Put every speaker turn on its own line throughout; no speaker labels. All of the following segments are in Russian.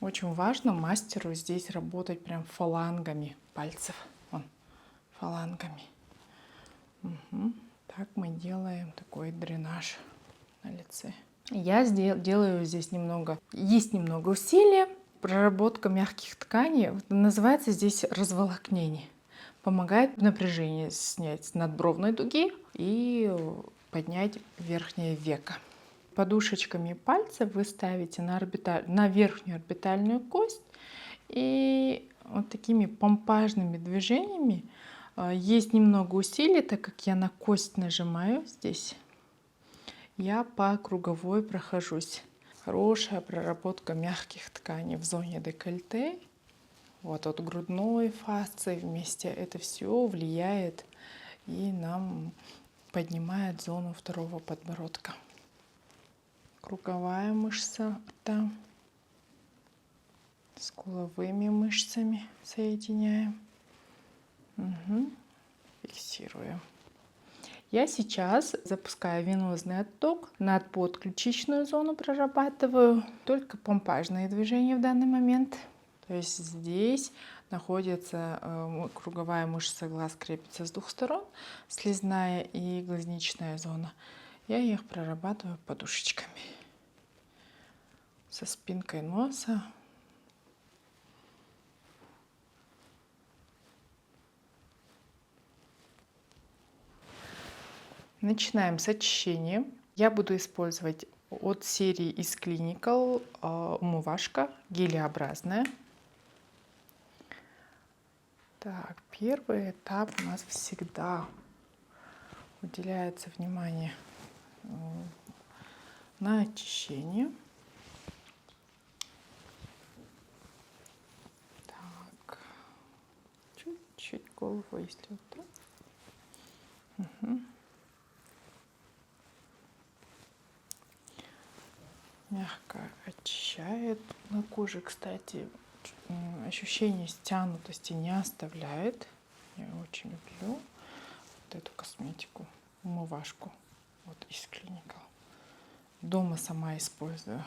Очень важно мастеру здесь работать прям фалангами пальцев. Вон, фалангами. Угу. Так мы делаем такой дренаж на лице. Я делаю здесь немного, есть немного усилия. Проработка мягких тканей называется здесь разволокнение. Помогает напряжение снять с надбровной дуги и поднять верхнее веко. Подушечками пальцев вы ставите на верхнюю орбитальную кость и вот такими помпажными движениями. Есть немного усилий, так как я на кость нажимаю здесь. Я по круговой прохожусь. Хорошая проработка мягких тканей в зоне декольте. Вот от грудной фасции вместе это все влияет и нам поднимает зону второго подбородка. Круговая мышца рта с скуловыми мышцами соединяем. Угу. Фиксируем. Я сейчас запускаю венозный отток, над подключичную зону прорабатываю, только помпажные движения в данный момент. То есть здесь находится круговая мышца глаз, крепится с двух сторон, слизная и глазничная зона. Я их прорабатываю подушечками со спинкой носа. Начинаем с очищения. Я буду использовать от серии из Clinical умывашка гелеобразная. Так, первый этап у нас всегда уделяется внимание на очищение. Так, чуть-чуть голову, если вот так. Угу. Мягко очищает. На коже, кстати, ощущение стянутости не оставляет. Я очень люблю вот эту косметику, умывашку вот из Clinical. Дома сама использую.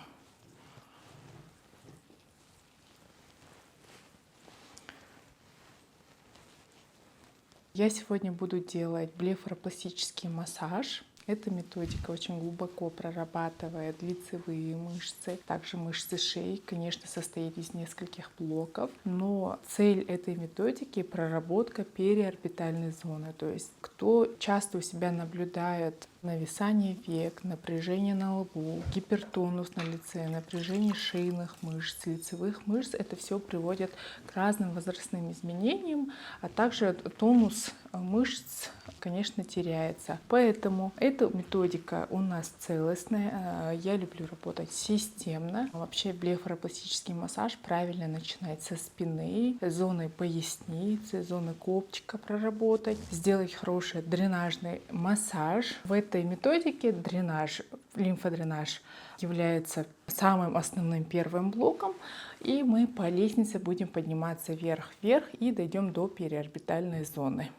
Я сегодня буду делать блефаропластический массаж. Эта методика очень глубоко прорабатывает лицевые мышцы, также мышцы шеи. Конечно, состоит из нескольких блоков, но цель этой методики — проработка периорбитальной зоны. То есть кто часто у себя наблюдает нависание век, напряжение на лбу, гипертонус на лице, напряжение шейных мышц, лицевых мышц, это все приводит к разным возрастным изменениям, а также тонус мышц, конечно, теряется. Поэтому эта методика у нас целостная. Я люблю работать системно. Вообще блефаропластический массаж правильно начинать со спины, зоны поясницы, зоны копчика проработать, сделать хороший дренажный массаж. В этой методике дренаж, лимфодренаж является самым основным первым блоком, и мы по лестнице будем подниматься вверх-вверх и дойдем до периорбитальной зоны.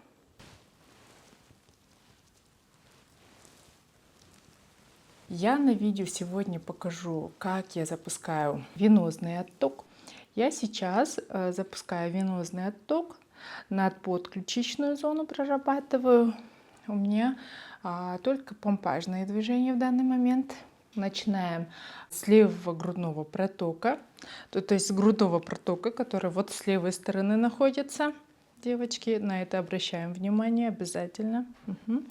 Я на видео сегодня покажу, как я запускаю венозный отток. Я сейчас запускаю венозный отток, над подключичную зону прорабатываю. У меня только помпажные движения в данный момент. Начинаем с левого грудного протока, то есть с грудного протока, который вот с левой стороны находится. Девочки, на это обращаем внимание обязательно. Угу.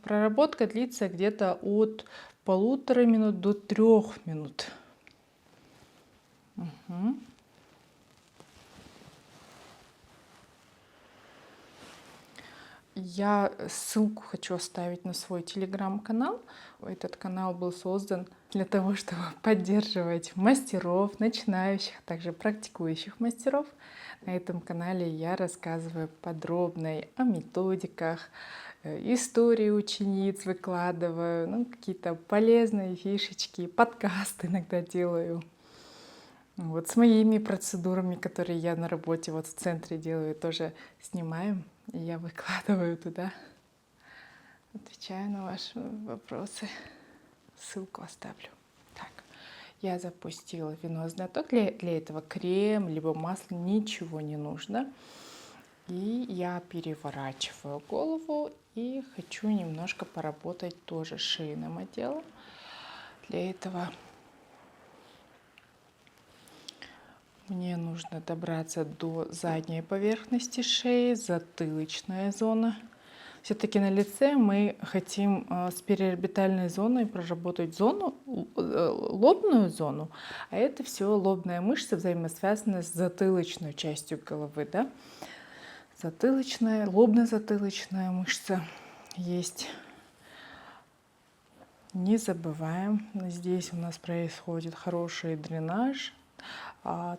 Проработка длится где-то от 1,5 минут до 3 минут. Угу. Я ссылку хочу оставить на свой телеграм-канал. Этот канал был создан для того, чтобы поддерживать мастеров, начинающих, а также практикующих мастеров. На этом канале я рассказываю подробно о методиках, истории учениц выкладываю, какие-то полезные фишечки, подкасты иногда делаю. Вот с моими процедурами, которые я на работе вот в центре делаю, тоже снимаем. И я выкладываю туда, отвечаю на ваши вопросы. Ссылку оставлю. Так, Я запустила венозный отток. Для этого крем, либо масло, ничего не нужно. И я переворачиваю голову и хочу немножко поработать тоже шейным отделом. Для этого мне нужно добраться до задней поверхности шеи, затылочная зона. Все-таки на лице мы хотим с периорбитальной зоной проработать зону, лобную зону, а это все лобная мышца взаимосвязана с затылочной частью головы, да? Затылочная, лобно-затылочная мышца есть. Не забываем, здесь у нас происходит хороший дренаж,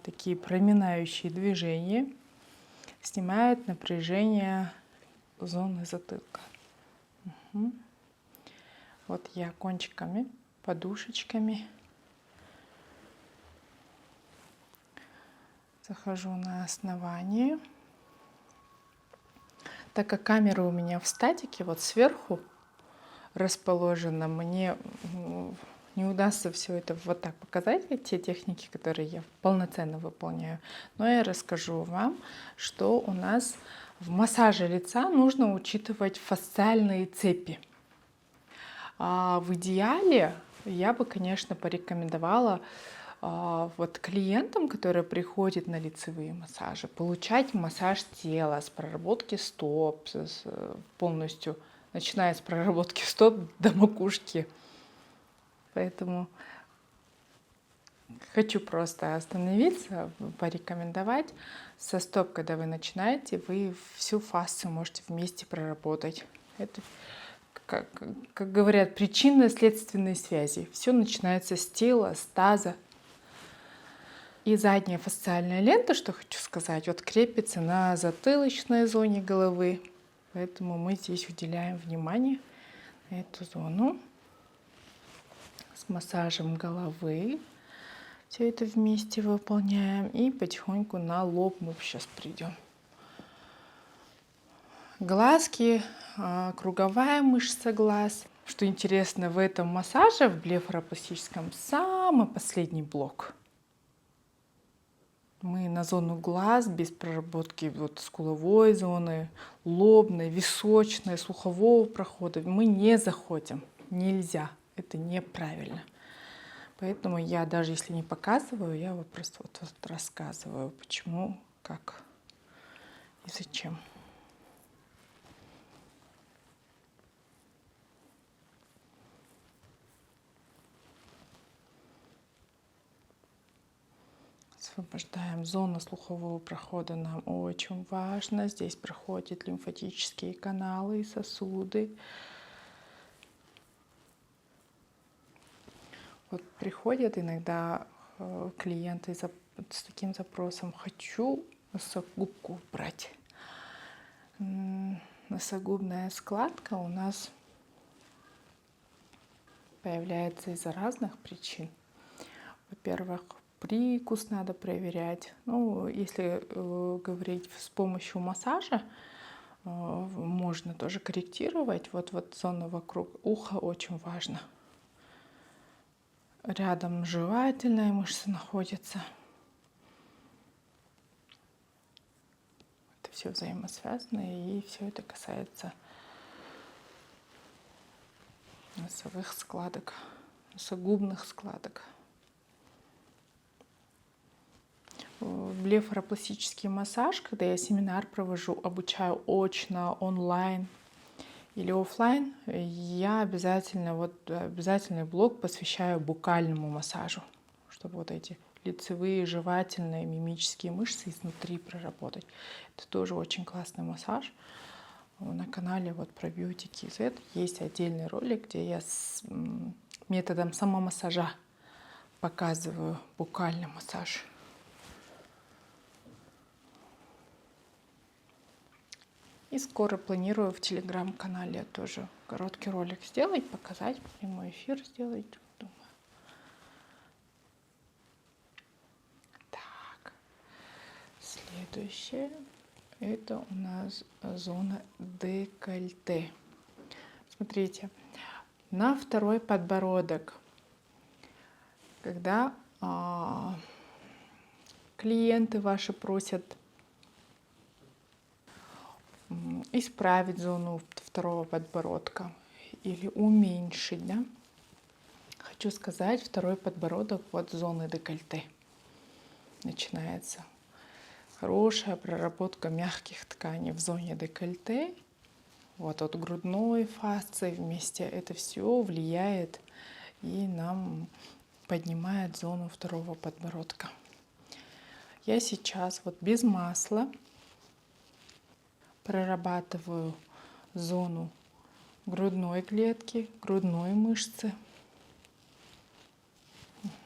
такие проминающие движения, снимает напряжение зоны затылка. Угу. Вот я кончиками, подушечками захожу на основание. Так как камера у меня в статике, вот сверху расположена, мне не удастся все это вот так показать, те техники, которые я полноценно выполняю. Но я расскажу вам, что у нас в массаже лица нужно учитывать фасциальные цепи. В идеале я бы, конечно, порекомендовала вот клиентам, которые приходят на лицевые массажи, получать массаж тела с проработки стоп, полностью, начиная с проработки стоп до макушки. Поэтому хочу просто остановиться, порекомендовать. Со стоп, когда вы начинаете, вы всю фасцию можете вместе проработать. Это, как говорят, причинно-следственные связи. Все начинается с тела, с таза. И задняя фасциальная лента, что хочу сказать, вот крепится на затылочной зоне головы. Поэтому мы здесь уделяем внимание на эту зону. С массажем головы все это вместе выполняем. И потихоньку на лоб мы сейчас придем. Глазки, круговая мышца глаз. Что интересно, в этом массаже, в блефаропластическом, самый последний блок. Мы на зону глаз без проработки вот скуловой зоны, лобной, височной, слухового прохода мы не заходим. Нельзя. Это неправильно. Поэтому я даже если не показываю, я вот просто вот рассказываю, почему, как и зачем. Освобождаем зону слухового прохода, нам очень важно. Здесь проходят лимфатические каналы и сосуды. Вот приходят иногда клиенты с таким запросом: хочу носогубку убрать. Носогубная складка у нас появляется из-за разных причин. Во-первых, прикус надо проверять. Ну, если говорить с помощью массажа, можно тоже корректировать. Вот зона вокруг уха очень важна. Рядом жевательная мышца находится. Это все взаимосвязано, и все это касается носовых складок, носогубных складок. Блефаропластический массаж, когда я семинар провожу, обучаю очно, онлайн или офлайн, я обязательный блок посвящаю букальному массажу, чтобы вот эти лицевые, жевательные, мимические мышцы изнутри проработать. Это тоже очень классный массаж. На канале вот про Beauty KZ есть отдельный ролик, где я с методом самомассажа показываю букальный массаж. И скоро планирую в телеграм-канале тоже короткий ролик сделать, показать, прямой эфир сделать, думаю. Так, следующее, это у нас зона декольте. Смотрите, на второй подбородок когда клиенты ваши просят исправить зону второго подбородка или уменьшить, да? Хочу сказать, второй подбородок от зоны декольте начинается. Хорошая проработка мягких тканей в зоне декольте, вот от грудной фасции вместе. Это все влияет и нам поднимает зону второго подбородка. Я сейчас вот без масла прорабатываю зону грудной клетки, грудной мышцы.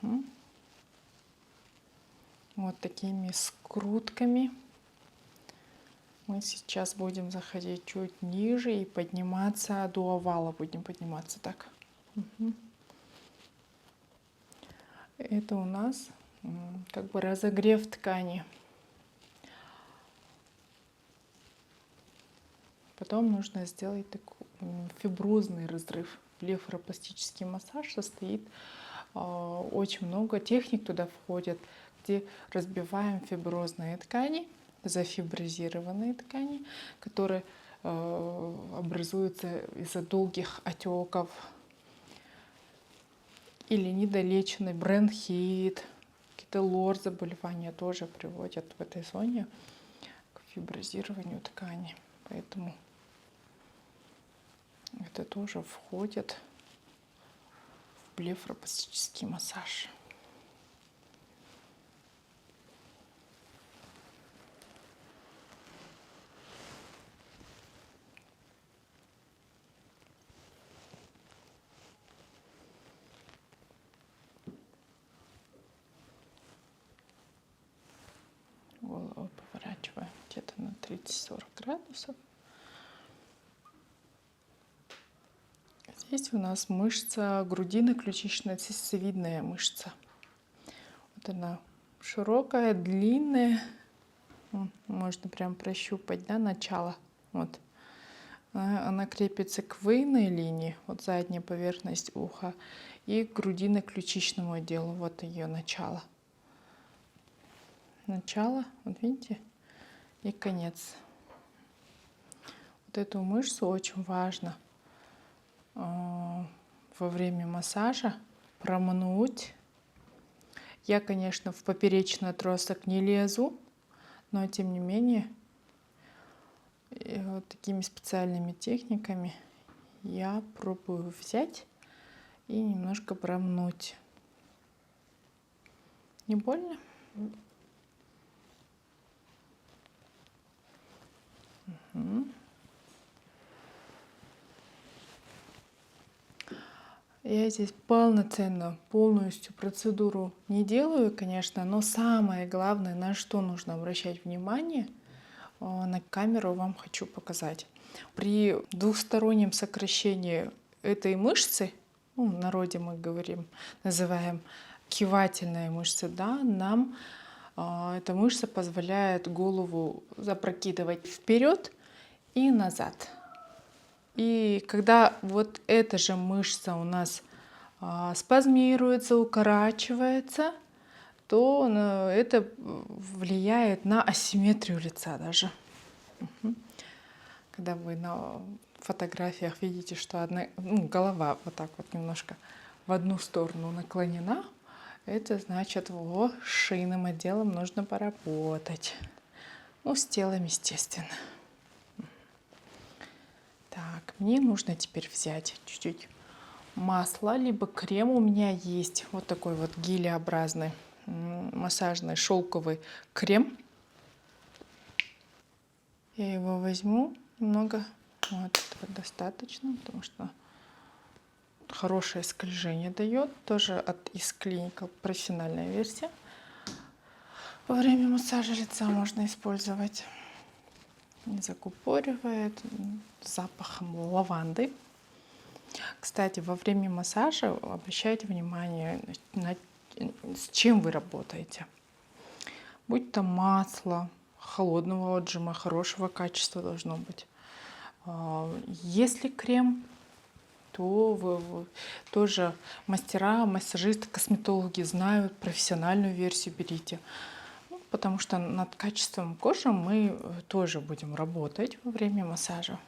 Угу. Вот такими скрутками. Мы сейчас будем заходить чуть ниже и подниматься до овала. Будем подниматься так. Угу. Это у нас как бы разогрев ткани. Потом нужно сделать такой фиброзный разрыв. Блефаропластический массаж состоит очень много техник туда входит, где разбиваем фиброзные ткани, зафиброзированные ткани, которые образуются из-за долгих отеков или недолеченный бронхит, какие-то лор-заболевания тоже приводят в этой зоне к фиброзированию ткани. Поэтому это тоже входит в блефаропластический массаж. Голову поворачиваем где-то на 30-40 градусов. Здесь у нас мышца грудино-ключично-цистовидная мышца. Вот она широкая, длинная. Можно прям прощупать, да, начало. Вот. Она крепится к выемной линии, вот задняя поверхность уха, и к грудино-ключичному отделу. Вот ее начало. Начало, вот видите, и конец. Вот эту мышцу очень важно во время массажа промнуть. Я, конечно, в поперечный отросток не лезу, но тем не менее вот такими специальными техниками я пробую взять и немножко промнуть. Не больно? Угу. Я здесь полностью процедуру не делаю, конечно, но самое главное, на что нужно обращать внимание, на камеру вам хочу показать. При двухстороннем сокращении этой мышцы, в народе мы называем кивательная мышца, да, нам эта мышца позволяет голову запрокидывать вперед и назад. И когда вот эта же мышца у нас спазмируется, укорачивается, то это влияет на асимметрию лица даже. Когда вы на фотографиях видите, что голова вот так вот немножко в одну сторону наклонена, это значит, шейным отделом нужно поработать. С телом, естественно. Так, мне нужно теперь взять чуть-чуть масла, либо крем у меня есть. Вот такой вот гелеобразный массажный шелковый крем. Я его возьму немного. Вот этого достаточно, потому что хорошее скольжение дает. Тоже из клиника профессиональная версия. Во время массажа лица можно использовать. Не закупоривает, с запахом лаванды. Кстати, во время массажа обращайте внимание, с чем вы работаете. Будь то масло холодного отжима, хорошего качества должно быть. Если крем, то тоже мастера, массажисты, косметологи знают, профессиональную версию берите. Ну, потому что над качеством кожи мы тоже будем работать во время массажа.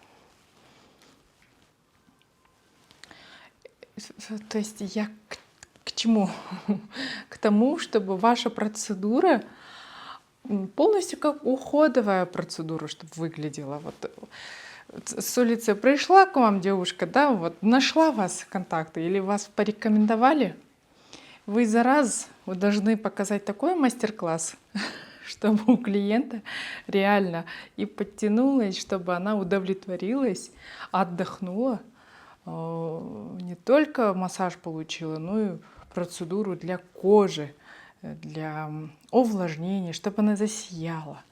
То есть я к чему? К тому, чтобы ваша процедура полностью как уходовая процедура, чтобы выглядела. Вот с улицы пришла к вам девушка, да, вот нашла вас контакты или вас порекомендовали, вы за раз вы должны показать такой мастер-класс, чтобы у клиента реально и подтянулась, чтобы она удовлетворилась, отдохнула, не только массаж получила, но и процедуру для кожи, для увлажнения, чтобы она засияла,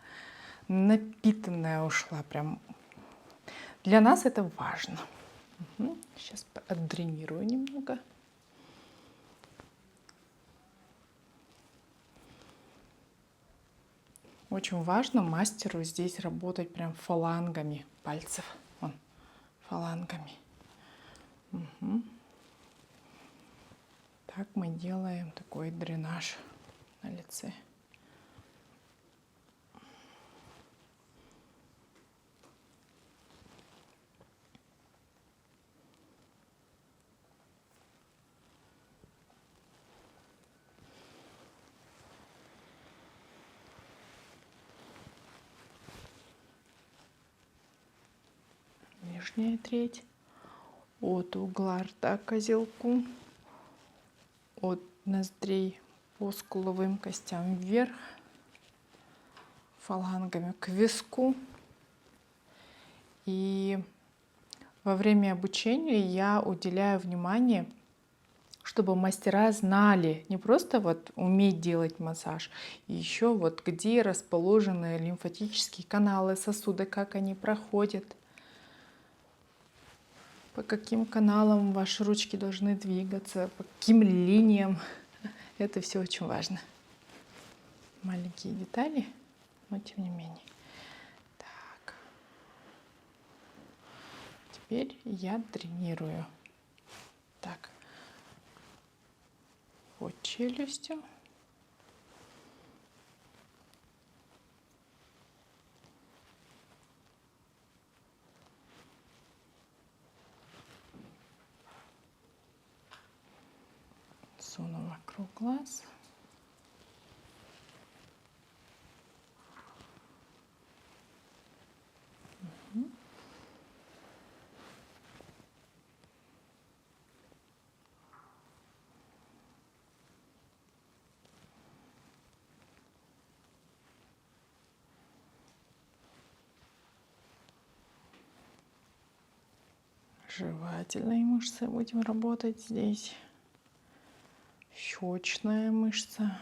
напитанная ушла. Прям для нас это важно. Сейчас отдренирую немного. Очень важно мастеру здесь работать прям фалангами пальцев. Вон, фалангами. Угу. Так мы делаем такой дренаж на лице. Нижняя треть от угла рта к козелку, от ноздрей по скуловым костям вверх, фалангами к виску. И во время обучения я уделяю внимание, чтобы мастера знали, не просто вот уметь делать массаж, еще вот где расположены лимфатические каналы, сосуды, как они проходят, по каким каналам ваши ручки должны двигаться, по каким линиям. Это все очень важно. Маленькие детали, но тем не менее. Так. Теперь я тренирую. Так. Под челюстью. Суну вокруг глаз. Угу. Жевательные мышцы будем работать здесь. Щечная мышца.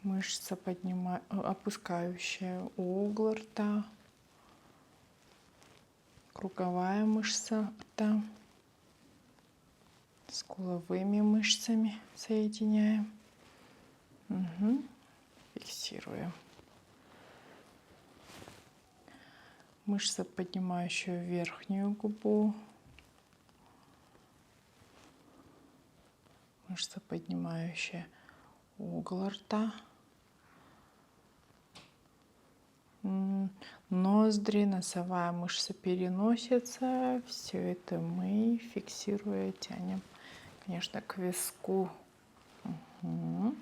Мышца, опускающая угол рта. Круговая мышца рта. Скуловыми мышцами соединяем. Угу. Фиксируем. Мышца, поднимающая верхнюю губу. Мышца, поднимающая угол рта. Ноздри, носовая мышца, переносица. Все это мы, фиксируя, тянем, конечно, к виску. Угу.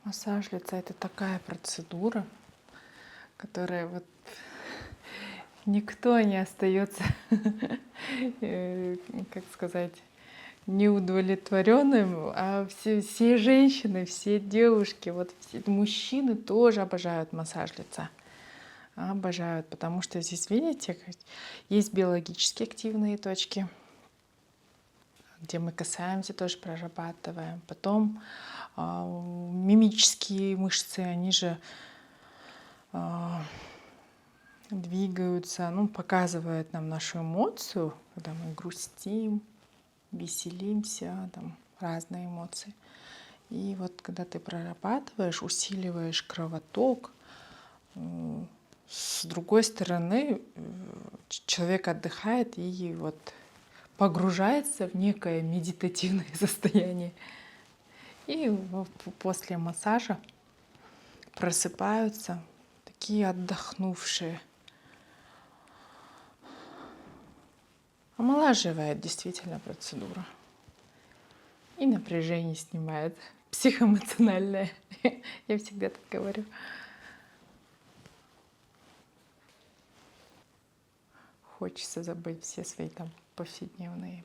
Массаж лица — это такая процедура, которая вот никто не остается, как сказать, неудовлетворенным, а все женщины, все девушки, вот все мужчины тоже обожают массаж лица. Обожают, потому что здесь, видите, есть биологически активные точки, где мы касаемся, тоже прорабатываем. Потом мимические мышцы, они же двигаются, ну, показывают нам нашу эмоцию, когда мы грустим, веселимся, там разные эмоции. И вот когда ты прорабатываешь, усиливаешь кровоток, с другой стороны человек отдыхает и вот погружается в некое медитативное состояние. И после массажа просыпаются такие отдохнувшие. Омолаживает действительно процедура. И напряжение снимает психоэмоциональное. Я всегда так говорю. Хочется забыть все свои там повседневные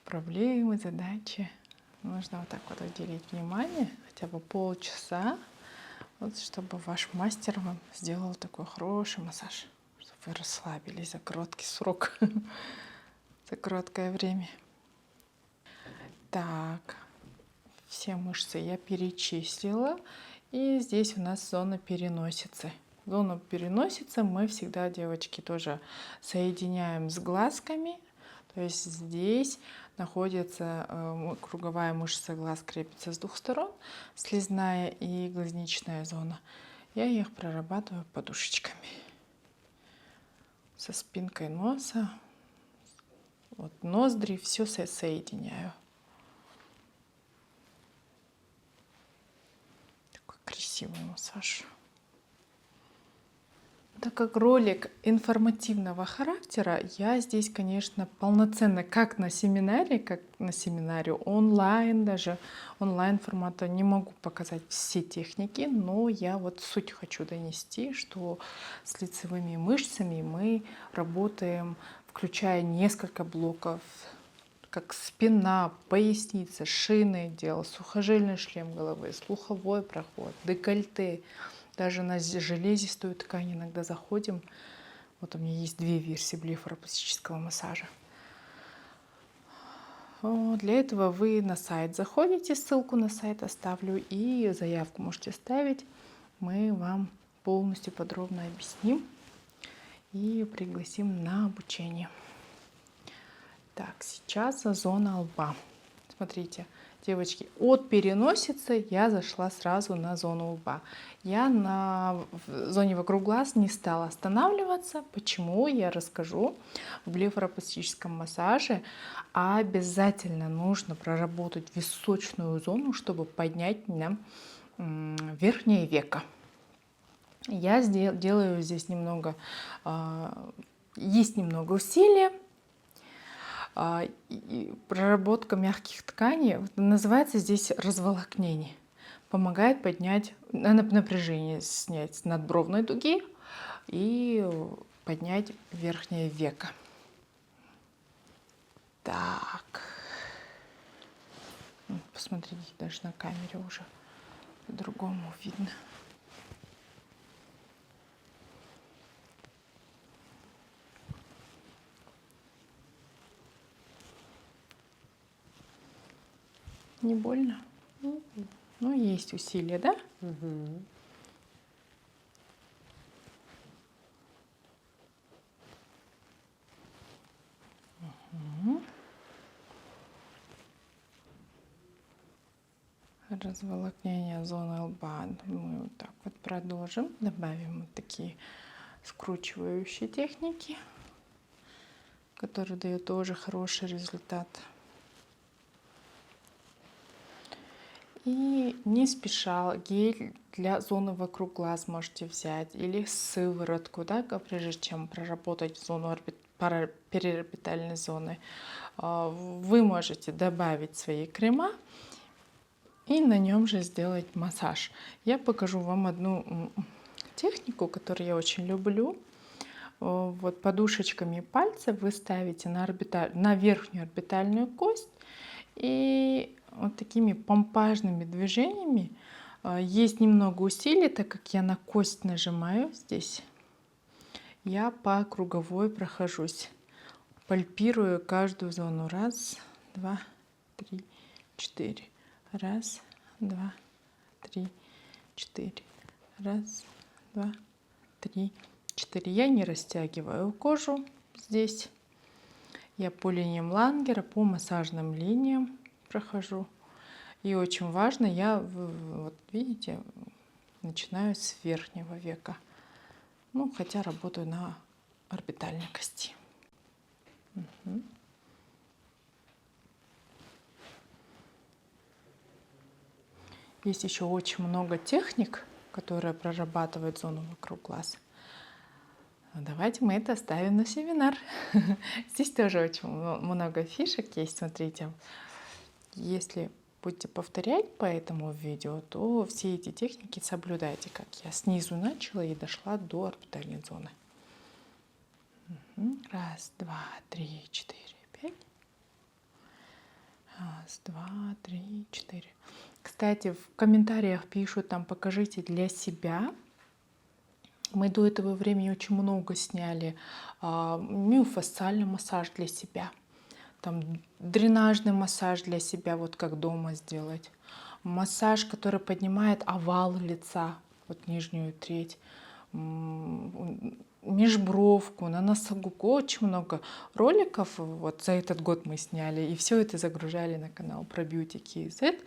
проблемы, задачи. Нужно вот так вот уделить внимание, хотя бы полчаса, вот, чтобы ваш мастер вам сделал такой хороший массаж, чтобы вы расслабились за короткий срок, за короткое время. Так, все мышцы я перечислила. И здесь у нас зона переносицы. Зону переносицы мы всегда, девочки, тоже соединяем с глазками. То есть здесь находится круговая мышца глаз, крепится с двух сторон, слизная и глазничная зона. Я их прорабатываю подушечками. Со спинкой носа, вот ноздри, все соединяю. Такой красивый массаж. Так как ролик информативного характера, я здесь, конечно, полноценно, как на семинаре, онлайн, даже онлайн формата не могу показать все техники, но я вот суть хочу донести, что с лицевыми мышцами мы работаем, включая несколько блоков, как спина, поясница, шейный отдел, сухожильный шлем головы, слуховой проход, декольте. Даже на железистую ткань иногда заходим. Вот у меня есть 2 версии блефаропластического массажа. Для этого вы на сайт заходите, ссылку на сайт оставлю, и заявку можете ставить. Мы вам полностью подробно объясним и пригласим на обучение. Так, сейчас зона лба. Смотрите. Девочки, от переносицы я зашла сразу на зону лба. Я на зоне вокруг глаз не стала останавливаться. Почему? Я расскажу. В блефаропластическом массаже обязательно нужно проработать височную зону, чтобы поднять нам верхнее веко. Я делаю здесь немного, есть немного усилия. Проработка мягких тканей называется здесь разволокнение. Помогает поднять напряжение, снять с надбровной дуги и поднять верхнее веко. Так, посмотрите, даже на камере уже по-другому видно. Не больно? Ну, есть усилия, да?
Угу.
Угу. Разволокнение зоны лба. Мы вот так вот продолжим. Добавим вот такие скручивающие техники, которые дают тоже хороший результат. И не спеша гель для зоны вокруг глаз можете взять или сыворотку, да, прежде чем проработать зону периорбитальной зоны. Вы можете добавить свои крема и на нем же сделать массаж. Я покажу вам одну технику, которую я очень люблю. Вот подушечками пальцев вы ставите на верхнюю орбитальную кость и вот такими помпажными движениями. Есть немного усилий, так как я на кость нажимаю здесь. Я по круговой прохожусь, пальпирую каждую зону. Раз, два, три, 4. Раз, два, три, 4. Раз, два, три, 4. Я не растягиваю кожу здесь. Я по линиям Лангера, по массажным линиям прохожу. И очень важно, я, вот видите, начинаю с верхнего века. Ну, хотя работаю на орбитальной кости. Угу. Есть еще очень много техник, которые прорабатывают зону вокруг глаз. Давайте мы это оставим на семинар. Здесь тоже очень много фишек есть. Смотрите, если будете повторять по этому видео, то все эти техники соблюдайте, как я снизу начала и дошла до орбитальной зоны. Раз, два, три, четыре, пять. Раз, два, три, четыре. Кстати, в комментариях пишут, там, покажите для себя. Мы до этого времени очень много сняли миофасциальный массаж для себя. Там дренажный массаж для себя, вот как дома сделать. Массаж, который поднимает овал лица, вот нижнюю треть. Межбровку, на носогубку. Очень много роликов вот за этот год мы сняли. И все это загружали на канал про Beauty KZ.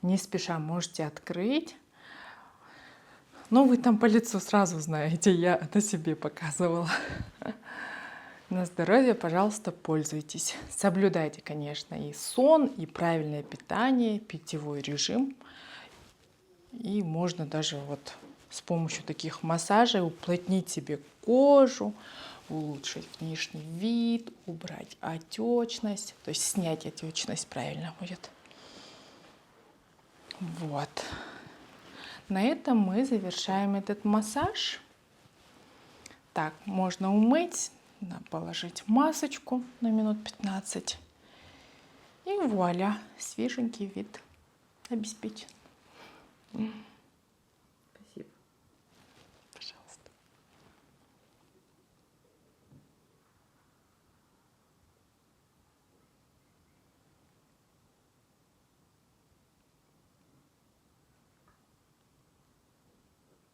Не спеша можете открыть. Но вы там по лицу сразу знаете, я на себе показывала. На здоровье, пожалуйста, пользуйтесь. Соблюдайте, конечно, и сон, и правильное питание, питьевой режим. И можно даже вот с помощью таких массажей уплотнить себе кожу, улучшить внешний вид, убрать отечность. То есть снять отечность правильно будет. Вот. На этом мы завершаем этот массаж. Так, можно умыть, положить масочку на минут 15. И вуаля, свеженький вид обеспечен.